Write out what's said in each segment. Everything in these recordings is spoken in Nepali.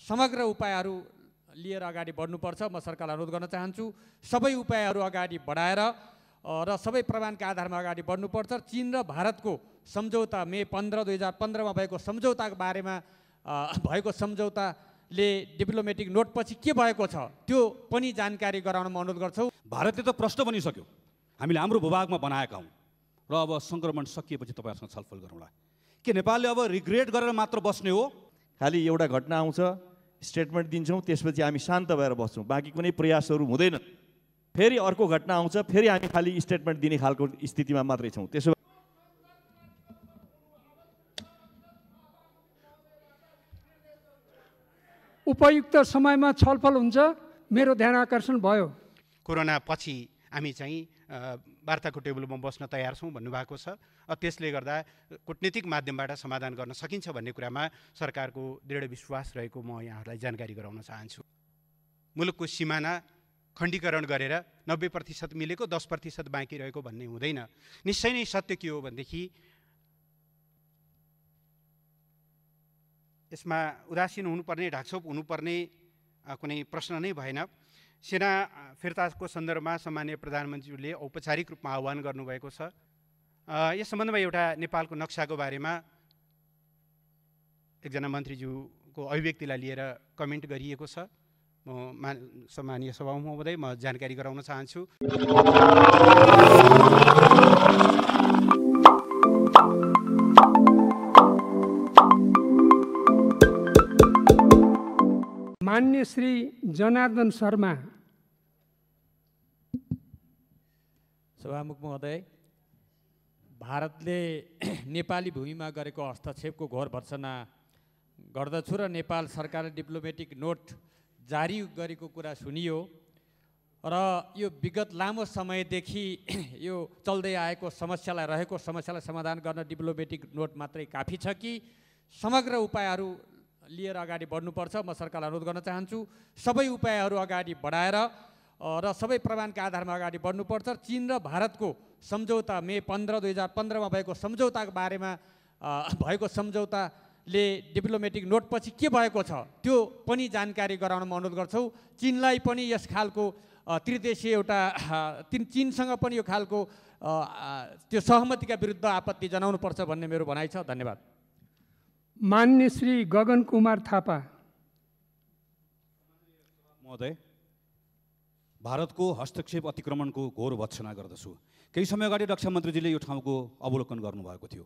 समग्र उपायहरू लिएर अगाडि बढ्नुपर्छ। म सरकारलाई अनुरोध गर्न चाहन्छु सबै उपायहरू अगाडि बढाएर र सबै प्रमाणका आधारमा अगाडि बढ्नुपर्छ। चीन र भारतको सम्झौता मे 15, 2015 मा भएको सम्झौताको बारेमा भएको सम्झौताले डिप्लोमेटिक नोटपछि के भएको छ त्यो पनि जानकारी गराउन म अनुरोध गर्छु। भारतले त प्रश्न बनिसक्यो, हामीले हाम्रो भूभागमा बनाएका हौँ र अब सङ्क्रमण सकिएपछि तपाईँहरूसँग छलफल गरौँला। के नेपालले अब रिग्रेट गरेर मात्र बस्ने हो? खालि एउटा घटना आउँछ, स्टेटमेन्ट दिन्छौँ, त्यसपछि हामी शान्त भएर बस्छौँ, बाँकी कुनै प्रयासहरू हुँदैन। फेरि अर्को घटना आउँछ, फेरि हामी खालि स्टेटमेन्ट दिने खालको स्थितिमा मात्रै छौँ। त्यसो उपयुक्त समयमा छलफल हुन्छ, मेरो ध्यान आकर्षण भयो। कोरोना पछि हामी चाहिँ वार्ताको टेबलमा बस्न तयार छौँ भन्नुभएको छ। त्यसले गर्दा कूटनीतिक माध्यमबाट समाधान गर्न सकिन्छ भन्ने कुरामा सरकारको दृढ विश्वास रहेको म यहाँहरूलाई जानकारी गराउन चाहन्छु। मुलुकको सिमाना खण्डीकरण गरेर 90% मिलेको 10% बाँकी रहेको भन्ने हुँदैन। निश्चय नै सत्य के हो भनेदेखि यसमा उदासीन हुनुपर्ने, ढाकछोप हुनुपर्ने कुनै प्रश्न नै भएन। सेना फिर्ताको सन्दर्भमा सम्माननीय प्रधानमन्त्रीले औपचारिक रूपमा आह्वान गर्नुभएको छ। यस सम्बन्धमा एउटा नेपालको नक्साको बारेमा एकजना मन्त्रीज्यूको अभिव्यक्तिलाई लिएर कमेन्ट गरिएको छ। म सम्मानीय सभामुख महोदय, म जानकारी गराउन चाहन्छु। मान्य श्री जनार्दन शर्मा। सभामुख महोदय, भारतले नेपाली भूमिमा गरेको हस्तक्षेपको घोर भर्त्सना गर्दछु र नेपाल सरकारले डिप्लोमेटिक नोट जारी गरेको कुरा सुनियो र यो विगत लामो समयदेखि यो चल्दै आएको रहेको समस्यालाई समाधान गर्न डिप्लोमेटिक नोट मात्रै काफी छ कि समग्र उपायहरू लिएर अगाडि बढ्नुपर्छ। म सरकारलाई अनुरोध गर्न चाहन्छु सबै उपायहरू अगाडि बढाएर र सबै प्रमाणका आधारमा अगाडि बढ्नुपर्छ। चीन र भारतको सम्झौता मे 15, 2015 मा भएको सम्झौताको बारेमा भएको सम्झौताले डिप्लोमेटिक नोटपछि के भएको छ त्यो पनि जानकारी गराउन म अनुरोध गर्छु। चीनलाई पनि यस खालको त्रिदेशीय एउटा चीनसँग पनि यो खालको त्यो सहमतिका विरुद्ध आपत्ति जनाउनुपर्छ भन्ने मेरो भनाइ छ। धन्यवाद। मान्य श्री गगन कुमार थापा। महोदय, भारतको हस्तक्षेप अतिक्रमणको घोर भर्त्सना गर्दछु। केही समय अगाडि रक्षा मन्त्रीजीले यो ठाउँको अवलोकन गर्नुभएको थियो।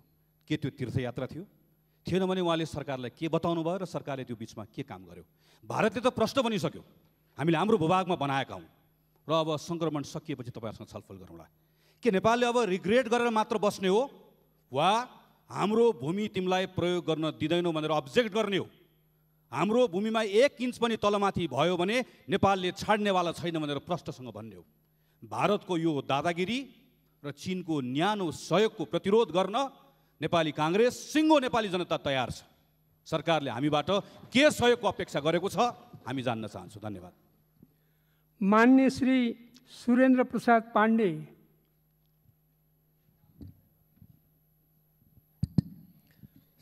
के त्यो तीर्थयात्रा थियो? थिएन भने उहाँले सरकारलाई के बताउनु भयो र सरकारले त्यो बिचमा के काम गर्यो? भारतले त प्रश्न बनिसक्यो, हामीले हाम्रो भूभागमा बनाएका हौँ र अब सङ्क्रमण सकिएपछि तपाईँहरूसँग छलफल गरौँला। के नेपालले अब रिग्रेट गरेर मात्र बस्ने हो वा हाम्रो भूमि तिमीलाई प्रयोग गर्न दिँदैनौ भनेर अब्जेक्ट गर्ने हो? हाम्रो भूमिमा 1 इन्च पनि तलमाथि भयो भने नेपालले छाड्नेवाला छैन भनेर प्रष्टसँग भन्ने हो। भारतको यो दादागिरी र चीनको न्यानो सहयोगको प्रतिरोध गर्न नेपाली काङ्ग्रेस, सिङ्गो नेपाली जनता तयार छ। सरकारले हामीबाट के सहयोगको अपेक्षा गरेको छ हामी जान्न चाहन्छौँ। धन्यवाद। मान्य श्री सुरेन्द्र प्रसाद पाण्डे।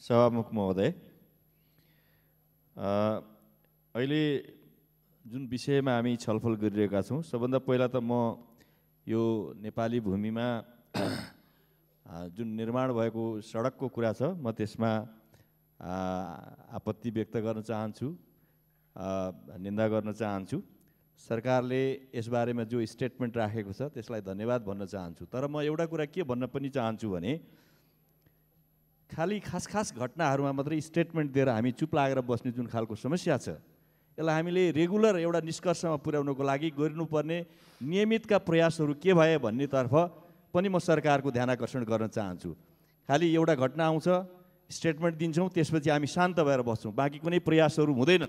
सभामुख महोदय, अहिले जुन विषयमा हामी छलफल गरिरहेका छौँ, सबभन्दा पहिला त म यो नेपाली भूमिमा जुन निर्माण भएको सडकको कुरा छ, म त्यसमा आपत्ति व्यक्त गर्न चाहन्छु, निन्दा गर्न चाहन्छु। सरकारले यसबारेमा जो स्टेटमेन्ट राखेको छ त्यसलाई धन्यवाद भन्न चाहन्छु। तर म एउटा कुरा के भन्न पनि चाहन्छु भने खालि खास घटनाहरूमा मात्रै स्टेटमेन्ट दिएर हामी चुप लागेर बस्ने जुन खालको समस्या छ, यसलाई हामीले रेगुलर एउटा निष्कर्षमा पुर्याउनको लागि गर्नुपर्ने नियमितका प्रयासहरू के भए भन्नेतर्फ पनि म सरकारको ध्यान आकर्षण गर्न चाहन्छु। खालि एउटा घटना आउँछ, स्टेटमेन्ट दिन्छौँ, त्यसपछि हामी शान्त भएर बस्छौँ, बाँकी कुनै प्रयासहरू हुँदैन।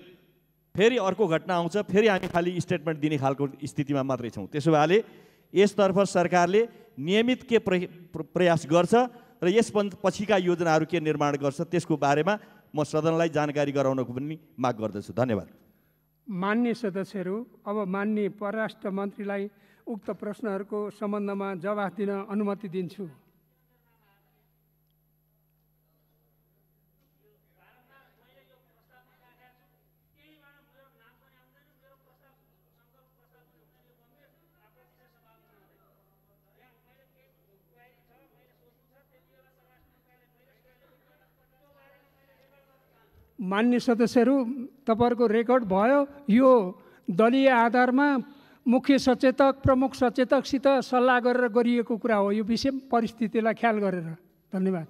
फेरि अर्को घटना आउँछ, फेरि हामी खालि स्टेटमेन्ट दिने खालको स्थितिमा मात्रै छौँ। त्यसो भएले यसतर्फ सरकारले नियमित के प्रयास गर्छ र यस पछिका योजनाहरू के निर्माण गर्छ त्यसको बारेमा म सदनलाई जानकारी गराउनको पनि माग गर्दछु। धन्यवाद। मान्य सदस्यहरू, अब मान्य परराष्ट्र मन्त्रीलाई उक्त प्रश्नहरूको सम्बन्धमा जवाफ दिन अनुमति दिन्छु। मान्य सदस्यहरू, तपाईँहरूको रेकर्ड भयो। यो दलीय आधारमा मुख्य सचेतक, प्रमुख सचेतकसित सल्लाह गरेर गरिएको कुरा हो, यो विषम परिस्थितिलाई ख्याल गरेर। धन्यवाद।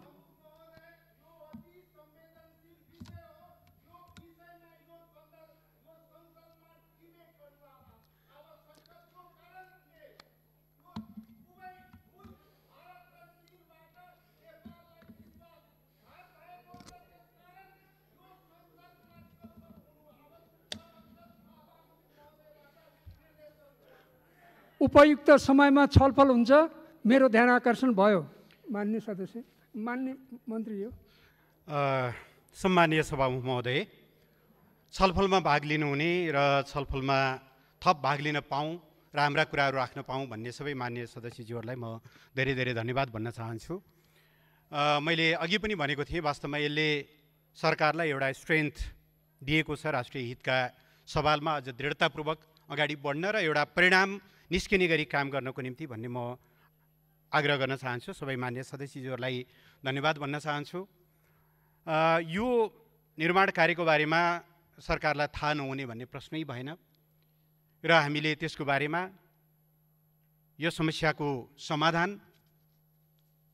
उपयुक्त समयमा छलफल हुन्छ, मेरो ध्यान आकर्षण भयो। मान्य सदस्य, मान्य मन्त्री हो। सम्मानीय सभामुख महोदय, छलफलमा भाग लिनुहुने र छलफलमा थप भाग लिन पाऊँ र हाम्रा कुराहरू राख्न पाऊँ भन्ने सबै मान्य सदस्यज्यूहरूलाई म धेरै धेरै धन्यवाद भन्न चाहन्छु। मैले अघि पनि भनेको थिएँ, वास्तवमा यसले सरकारलाई एउटा स्ट्रेन्थ दिएको छ राष्ट्रिय हितका सवालमा अझ दृढतापूर्वक अगाडि बढ्न र एउटा परिणाम निस्किने गरी काम गर्नको निम्ति भन्ने म आग्रह गर्न चाहन्छु। सबै मान्य सदस्यज्यूहरूलाई धन्यवाद भन्न चाहन्छु। यो निर्माण कार्यको बारेमा सरकारलाई थाहा नहुने भन्ने प्रश्नै भएन र हामीले त्यसको बारेमा यो समस्याको समाधान,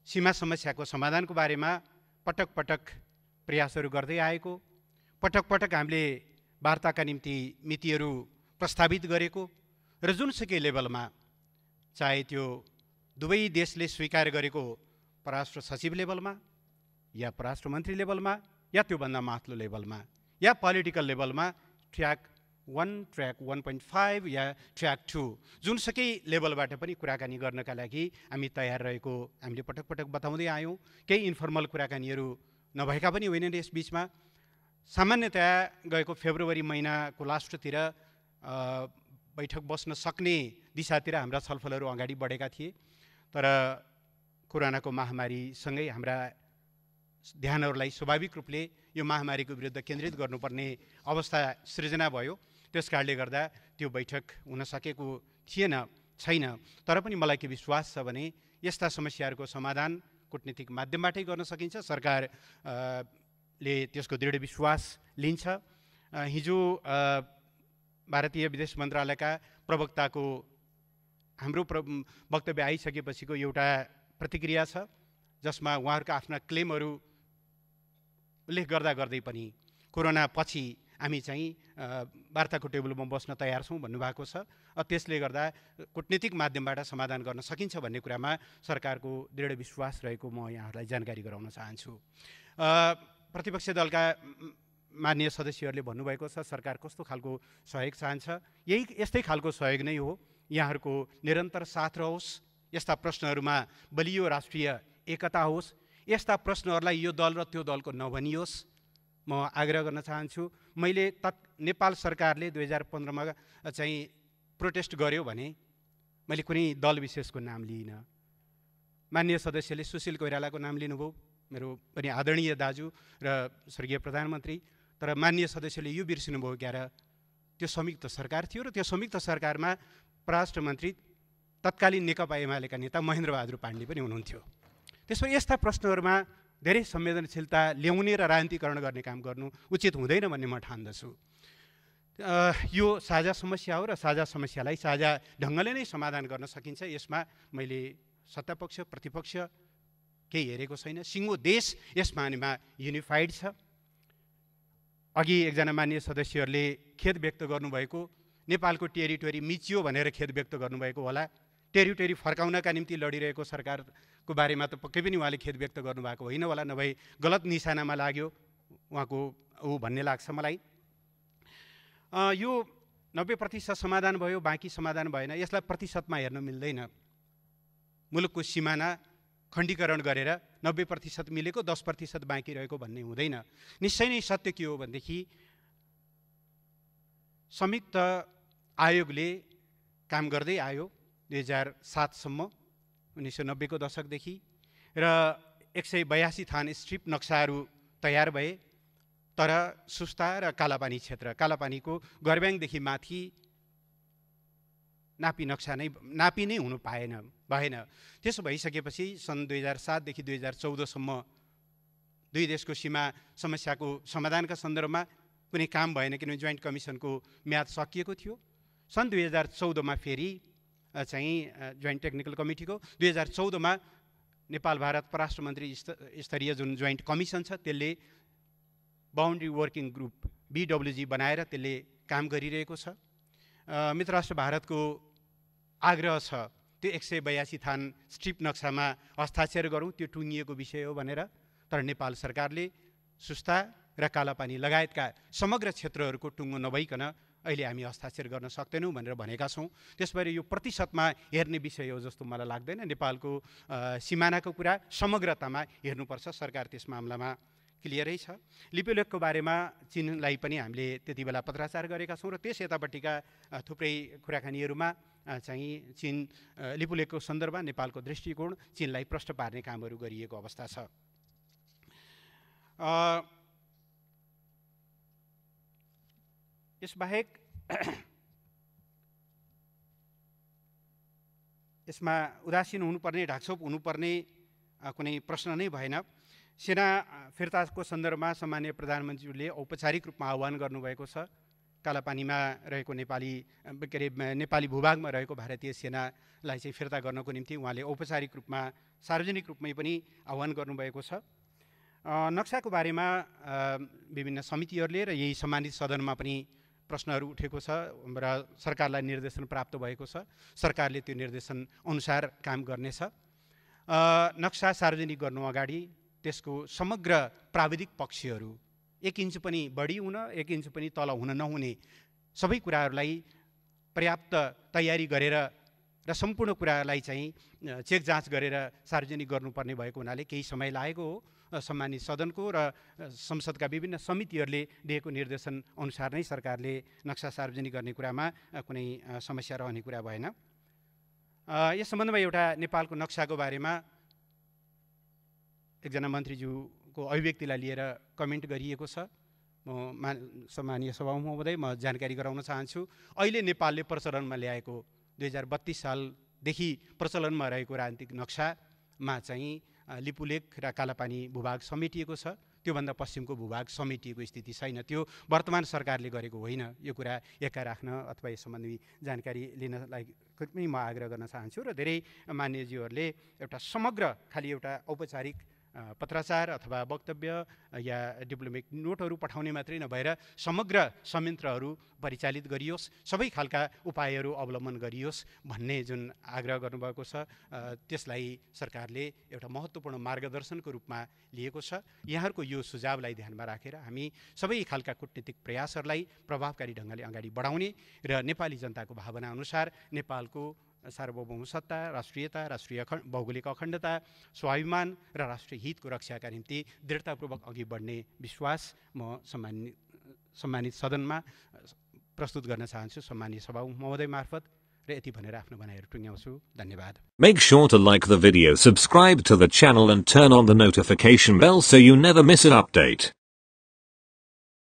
सीमा समस्याको समाधानको बारेमा पटक पटक प्रयासहरू गर्दै आएको, पटक पटक हामीले वार्ताका निम्ति मितिहरू प्रस्तावित गरेको र जुनसुकै लेभलमा, चाहे त्यो दुवै देशले स्वीकार गरेको परराष्ट्र सचिव लेभलमा या परराष्ट्र मन्त्री लेभलमा या त्योभन्दा माथिल्लो लेभलमा या पोलिटिकल लेभलमा, ट्र्याक 1, ट्र्याक 1.5 या ट्र्याक 2, जुनसुकै लेभलबाट पनि कुराकानी गर्नका लागि हामी तयार रहेको हामीले पटक पटक बताउँदै आयौँ। केही इन्फर्मल कुराकानीहरू नभएका पनि होइनन् यस बिचमा। सामान्यतया गएको फेब्रुअरी महिनाको लास्टतिर बैठक बस्न सक्ने दिशातिर हाम्रा छलफलहरू अगाडि बढेका थिए, तर कोरोनाको महामारीसँगै हाम्रा ध्यानहरूलाई स्वाभाविक रूपले यो महामारीको विरुद्ध केन्द्रित गर्नुपर्ने अवस्था सृजना भयो। त्यस कारणले गर्दा त्यो बैठक हुन सकेको छैन। तर पनि मलाई के विश्वास छ भने यस्ता समस्याहरूको समाधान कूटनीतिक माध्यमबाटै गर्न सकिन्छ। सरकारले त्यसको दृढ विश्वास लिन्छ। हिजो भारतीय विदेश मन्त्रालयका प्रवक्ताको हाम्रो वक्तव्य आइसकेपछिको एउटा प्रतिक्रिया छ, जसमा उहाँहरूका आफ्ना क्लेमहरू उल्लेख गर्दै पनि कोरोना पछि हामी चाहिँ वार्ताको टेबलमा बस्न तयार छौँ भन्नुभएको छ। त्यसले गर्दा कूटनीतिक माध्यमबाट समाधान गर्न सकिन्छ भन्ने कुरामा सरकारको दृढ विश्वास रहेको म यहाँहरूलाई जानकारी गराउन चाहन्छु। प्रतिपक्ष दलका मान्य सदस्यहरूले भन्नुभएको छ सरकार कस्तो खालको सहयोग चाहन्छ। यस्तै खालको सहयोग नै हो। यहाँहरूको निरन्तर साथ रहोस्, यस्ता प्रश्नहरूमा बलियो राष्ट्रिय एकता होस्, यस्ता प्रश्नहरूलाई यो दल र त्यो दलको नभनियोस्, म आग्रह गर्न चाहन्छु। मैले नेपाल सरकारले 2015मा चाहिँ प्रोटेस्ट गर्यो भने मैले कुनै दल विशेषको नाम लिइनँ। मान्य सदस्यले सुशील कोइरालाको नाम लिनुभयो, मेरो पनि आदरणीय दाजु र स्वर्गीय प्रधानमन्त्री। तर मान्य सदस्यले यो बिर्सिनुभयो क्या र त्यो संयुक्त सरकार थियो र त्यो संयुक्त सरकारमा परराष्ट्र मन्त्री तत्कालीन नेकपा एमालेका नेता महेन्द्रबहादुर पाण्डे पनि हुनुहुन्थ्यो। त्यसो यस्ता प्रश्नहरूमा धेरै संवेदनशीलता ल्याउने र राजनीतिकरण गर्ने काम गर्नु उचित हुँदैन भन्ने म ठान्दछु। यो साझा समस्या हो र साझा समस्यालाई साझा ढङ्गले नै समाधान गर्न सकिन्छ। यसमा मैले सत्तापक्ष प्रतिपक्ष केही हेरेको छैन। सिङ्गो देश यस मानेमा युनिफाइड छ। अघि एकजना मान्य सदस्यहरूले खेद व्यक्त गर्नुभएको, नेपालको टेरिटोरी मिचियो भनेर खेद व्यक्त गर्नुभएको होला। टेरिटोरी फर्काउनका निम्ति लडिरहेको सरकारको बारेमा त पक्कै पनि उहाँले खेद व्यक्त गर्नुभएको होइन होला, नभए गलत निशानामा लाग्यो उहाँको भन्ने लाग्छ मलाई। यो 90% समाधान भयो, बाँकी समाधान भएन, यसलाई प्रतिशतमा हेर्न मिल्दैन। मुलुकको सिमाना खण्डीकरण गरेर 90% मिलेको 10% बाँकी रहेको भन्ने हुँदैन। निश्चय नै सत्य के हो भनेदेखि संयुक्त आयोगले काम गर्दै आयो 2007 सम्म, 1990 को दशकदेखि, र 182 थान स्ट्रिप नक्साहरू तयार भए। तर सुस्ता र कालापानी क्षेत्र, कालापानीको गरब्याङदेखि माथि नापी नै हुनु भएन। त्यसो भइसकेपछि सन् 2007 देखि 2014 सम्म दुई देशको सीमा समस्याको समाधानका सन्दर्भमा कुनै काम भएन किनभने जोइन्ट कमिसनको म्याद सकिएको थियो। सन् 2014मा फेरि चाहिँ जोइन्ट टेक्निकल कमिटीको 2014मा नेपाल भारत परराष्ट्र मन्त्री स्तरीय जुन जोइन्ट कमिसन छ त्यसले बाउन्ड्री वर्किङ ग्रुप BWG बनाएर त्यसले काम गरिरहेको छ। मित्र राष्ट्र भारतको आग्रह छ त्यो 182 थान स्ट्रिप नक्सामा हस्ताक्षर गरौँ, त्यो टुङ्गिएको विषय हो भनेर, तर नेपाल सरकारले सुस्ता र कालापानी लगायतका समग्र क्षेत्रहरूको टुङ्गो नभइकन अहिले हामी हस्ताक्षर गर्न सक्दैनौँ भनेर भनेका छौँ। त्यसभएर यो प्रतिशतमा हेर्ने विषय हो जस्तो मलाई लाग्दैन। नेपालको सिमानाको कुरा समग्रतामा हेर्नुपर्छ। सरकार त्यस मामलामा क्लियरै छ। लिपुलेखको बारेमा चीनलाई पनि हामीले त्यति बेला पत्राचार गरेका छौँ र त्यस यतापट्टिका थुप्रै कुराकानीहरूमा चाहिँ चीन लिपुलेखको सन्दर्भमा नेपालको दृष्टिकोण चीनलाई प्रष्ट पार्ने कामहरू गरिएको अवस्था छ। यसबाहेक यसमा उदासीन हुनुपर्ने, ढाकछोप हुनुपर्ने कुनै प्रश्न नै भएन। सेना फिर्ताको सन्दर्भमा सम्माननीय प्रधानमन्त्रीले औपचारिक रूपमा आह्वान गर्नुभएको छ। कालापानीमा रहेको नेपाली भूभागमा रहेको भारतीय सेनालाई चाहिँ फिर्ता गर्नको निम्ति उहाँले औपचारिक रूपमा सार्वजनिक रूपमै पनि आह्वान गर्नुभएको छ। नक्साको बारेमा विभिन्न समितिहरूले र यही सम्मानित सदनमा पनि प्रश्नहरू उठेको छ र सरकारलाई निर्देशन प्राप्त भएको छ। सरकारले त्यो निर्देशन अनुसार काम गर्नेछ। नक्सा सार्वजनिक गर्नु अगाडि त्यसको समग्र प्राविधिक पक्षहरू 1 इन्च पनि बढी हुन 1 इन्च पनि तल हुन नहुने सबै कुराहरूलाई पर्याप्त तयारी गरेर र सम्पूर्ण कुरालाई चाहिँ चेक जाँच गरेर सार्वजनिक गर्नुपर्ने भएको हुनाले केही समय लागेको हो। सम्मानित सदनको र संसदका विभिन्न समितिहरूले दिएको निर्देशन अनुसार नै सरकारले नक्सा सार्वजनिक गर्ने कुरामा कुनै समस्या रहने कुरा भएन। यस सम्बन्धमा एउटा नेपालको नक्साको बारेमा एकजना मन्त्रीज्यूको अभिव्यक्तिलाई लिएर कमेन्ट गरिएको छ। म सम्मानीय सभामुख महोदय, म जानकारी गराउन चाहन्छु। अहिले नेपालले प्रचलनमा ल्याएको 2032 सालदेखि प्रचलनमा रहेको राजनीतिक नक्सामा चाहिँ लिपुलेख र कालापानी भूभाग समेटिएको छ। त्योभन्दा पश्चिमको भूभाग समेटिएको स्थिति छैन। त्यो वर्तमान सरकारले गरेको होइन। यो कुरा एका राख्न अथवा यस सम्बन्धी जानकारी लिनलाई पनि म आग्रह गर्न चाहन्छु र धेरै मान्यज्यूहरूले एउटा समग्र खालि एउटा औपचारिक पत्राचार अथवा वक्तव्य या डिप्लोमेटिक नोटहरू पठाउने मात्रै नभएर समग्र संयन्त्रहरू परिचालित गरियोस्, सबै खालका उपायहरू अवलम्बन गरियोस् भन्ने जुन आग्रह गर्नुभएको छ त्यसलाई सरकारले एउटा महत्त्वपूर्ण मार्गदर्शनको रूपमा लिएको छ। यहाँहरूको यो सुझावलाई ध्यानमा राखेर हामी सबै खालका कूटनीतिक प्रयासहरूलाई प्रभावकारी ढङ्गले अगाडि बढाउने र नेपाली जनताको भावना अनुसार नेपालको सार्वभौम सत्ता, राष्ट्रियता, राष्ट्रिय भौगोलिक अखण्डता, स्वाभिमान र राष्ट्रिय हितको रक्षाका निम्ति दृढतापूर्वक अघि बढ्ने विश्वास म सम्मानित सदनमा प्रस्तुत गर्न चाहन्छु सम्मानीय सभामुख महोदय मार्फत र यति भनेर आफ्नो भनाइहरू टुङ्ग्याउँछु। धन्यवाद। Make sure to like the video, subscribe to the channel and turn on the notification bell so you never miss an update.